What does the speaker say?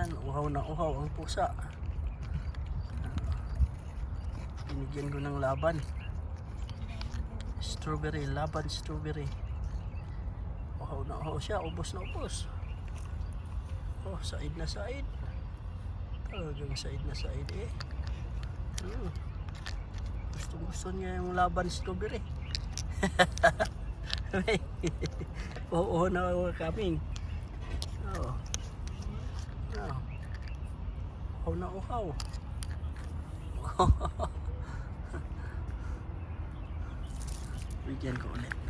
Yan, uhaw na uhaw ang pusa. Binigyan ko ng laban. Strawberry, laban strawberry. Uhaw na uhaw siya, ubos na ubos. Oh, said na said. Talagang said na said eh. Gusto niya yung laban strawberry. Oo na coming. Oh. Oh. Uhaw na uhaw. Bigyan ko ulit.